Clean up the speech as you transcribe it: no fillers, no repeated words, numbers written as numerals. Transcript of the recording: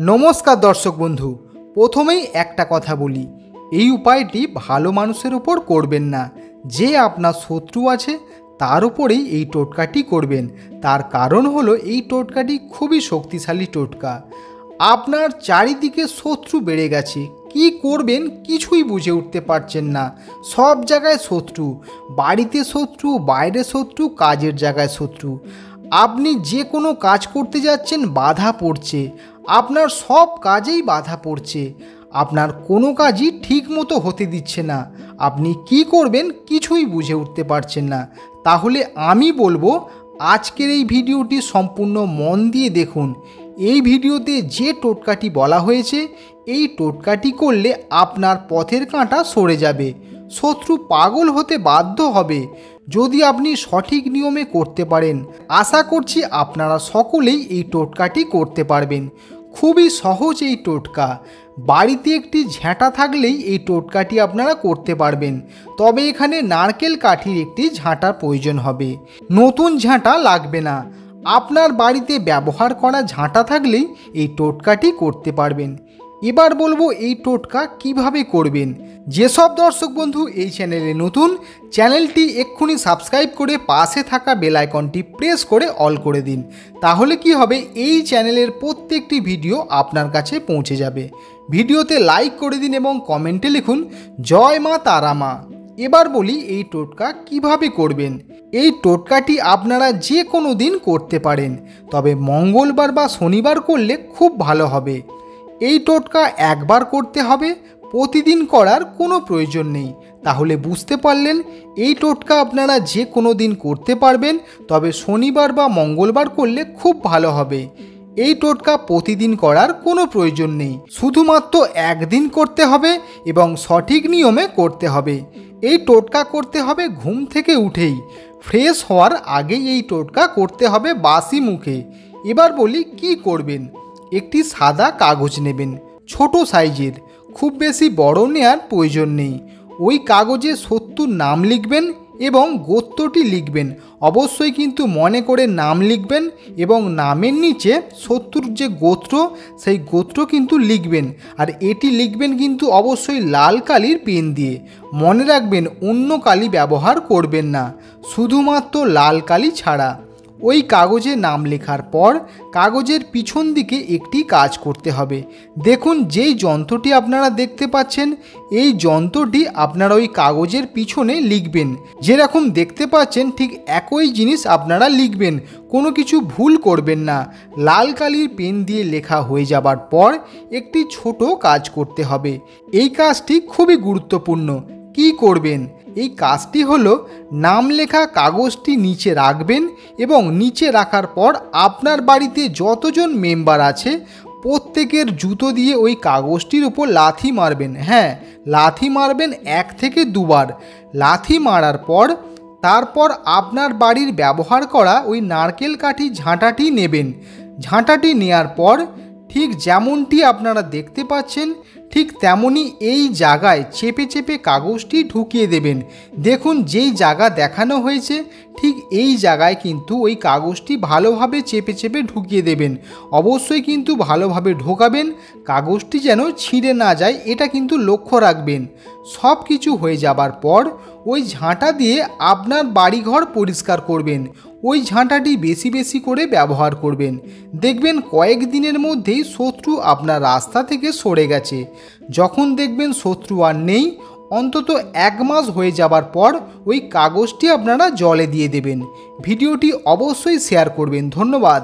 নমস্কার দর্শক বন্ধু, প্রথমেই একটা কথা বলি, এই উপায়টি ভালো মানুষের উপর করবেন না। যে আপনার শত্রু আছে তার উপরেই এই টোটকাটি করবেন। তার কারণ হলো এই টোটকাটি খুবই শক্তিশালী টোটকা। আপনার চারিদিকে শত্রু বেড়ে গেছে, কি করবেন কিছুই বুঝে উঠতে পারছেন না। সব জায়গায় শত্রু, বাড়িতে শত্রু, বাইরে শত্রু, কাজের জায়গায় শত্রু। আপনি যে কোনো কাজ করতে যাচ্ছেন বাধা পড়ছে, আপনার সব কাজেই বাধা পড়ছে, আপনার কোনো কাজই ঠিক মতো হতে দিচ্ছে না। আপনি কি করবেন কিছুই বুঝে উঠতে পারছেন না। তাহলে আমি বলবো আজকের এই ভিডিওটি সম্পূর্ণ মন দিয়ে দেখুন। এই ভিডিওতে যে টোটকাটি বলা হয়েছে, এই টোটকাটি করলে আপনার পথের কাঁটা সরে যাবে, শত্রু পাগল হতে বাধ্য হবে যদি আপনি সঠিক নিয়মে করতে পারেন। আশা করছি আপনারা সকলেই এই টোটকাটি করতে পারবেন। খুবই সহজ এই টোটকা। বাড়িতে একটি ঝাঁটা থাকলেই এই টোটকাটি আপনারা করতে পারবেন। তবে এখানে নারকেল কাঠির একটি ঝাঁটার প্রয়োজন হবে, নতুন ঝাঁটা লাগবে না। আপনার বাড়িতে ব্যবহার করা ঝাঁটা থাকলেই এই টোটকাটি করতে পারবেন। এবার বলবো এই টোটকা কিভাবে করবেন। যেসব দর্শক বন্ধু এই চ্যানেলে নতুন, চ্যানেলটি এক্ষুনি সাবস্ক্রাইব করে পাশে থাকা বেল আইকনটি প্রেস করে অল করে দিন। তাহলে কি হবে, এই চ্যানেলের প্রত্যেকটি ভিডিও আপনার কাছে পৌঁছে যাবে। ভিডিওতে লাইক করে দিন এবং কমেন্টে লিখুন জয় মা তারা মা। এবার বলি এই টোটকা কিভাবে করবেন। এই টোটকাটি আপনারা যে কোনো দিন করতে পারেন, তবে মঙ্গলবার বা শনিবার করলে খুব ভালো হবে। এই টোটকা একবার করতে হবে, প্রতিদিন করার কোনো প্রয়োজন নেই। তাহলে বুঝতে পারলেন, এই টোটকা আপনারা যে কোনো দিন করতে পারবেন, তবে শনিবার বা মঙ্গলবার করলে খুব ভালো হবে। এই টোটকা প্রতিদিন করার কোনো প্রয়োজন নেই, শুধুমাত্র একদিন করতে হবে এবং সঠিক নিয়মে করতে হবে। এই টোটকা করতে হবে ঘুম থেকে উঠেই, ফ্রেশ হওয়ার আগেই এই টোটকা করতে হবে বাসি মুখে। এবার বলি কি করবেন। একটি সাদা কাগজ নেবেন, ছোট সাইজের, খুব বেশি বড় নেওয়ার প্রয়োজন নেই। ওই কাগজে শত্রুর নাম লিখবেন এবং গোত্রটি লিখবেন। অবশ্যই কিন্তু মনে করে নাম লিখবেন এবং নামের নিচে শত্রুর যে গোত্র, সেই গোত্র কিন্তু লিখবেন। আর এটি লিখবেন কিন্তু অবশ্যই লাল কালির পেন দিয়ে। মনে রাখবেন অন্য কালি ব্যবহার করবেন না, শুধুমাত্র লাল কালি ছাড়া। ওই কাগজে নাম লেখার পর কাগজের পিছন দিকে একটি কাজ করতে হবে। দেখুন যেই যন্ত্রটি আপনারা দেখতে পাচ্ছেন, এই যন্ত্রটি আপনারা ওই কাগজের পিছনে লিখবেন। যেরকম দেখতে পাচ্ছেন ঠিক একই জিনিস আপনারা লিখবেন, কোনো কিছু ভুল করবেন না। লাল কালির পেন দিয়ে লেখা হয়ে যাবার পর একটি ছোট কাজ করতে হবে। এই কাজটি খুবই গুরুত্বপূর্ণ। কি করবেন? এই কাজটি হলো নাম লেখা কাগজটি নিচে রাখবেন এবং নিচে রাখার পর আপনার বাড়িতে যতজন মেম্বার আছে প্রত্যেকের জুতো দিয়ে ওই কাগজটির উপর লাথি মারবেন। হ্যাঁ, লাথি মারবেন 1 থেকে 2 বার। লাথি মারার পর তারপর আপনার বাড়ির ব্যবহার করা ওই নারকেল কাঠি ঝাঁটাটি নেবেন। ঝাঁটাটি নেয়ার পর ঠিক যেমনটি আপনারা দেখতে পাচ্ছেন ঠিক তেমনই এই জায়গায় চেপে চেপে কাগজটি ঢুকিয়ে দেবেন। দেখুন যেই জায়গা দেখানো হয়েছে ঠিক এই জায়গায় কিন্তু ওই কাগজটি ভালোভাবে চেপে চেপে ঢুকিয়ে দেবেন। অবশ্যই কিন্তু ভালোভাবে ঢোকাবেন, কাগজটি যেন ছিঁড়ে না যায় এটা কিন্তু লক্ষ্য রাখবেন। সব কিছু হয়ে যাবার পর ওই ঝাঁটা দিয়ে আপনার বাড়িঘর পরিষ্কার করবেন। ওই ঝাঁটাটি বেশি বেশি করে ব্যবহার করবেন। দেখবেন কয়েকদিনের মধ্যেই শত্রু আপনার রাস্তা থেকে সরে গেছে। যখন দেখবেন শত্রু আর নেই, অন্তত 1 মাস হয়ে যাবার পর ওই কাগজটি আপনারা জলে দিয়ে দেবেন। ভিডিওটি অবশ্যই শেয়ার করবেন। ধন্যবাদ।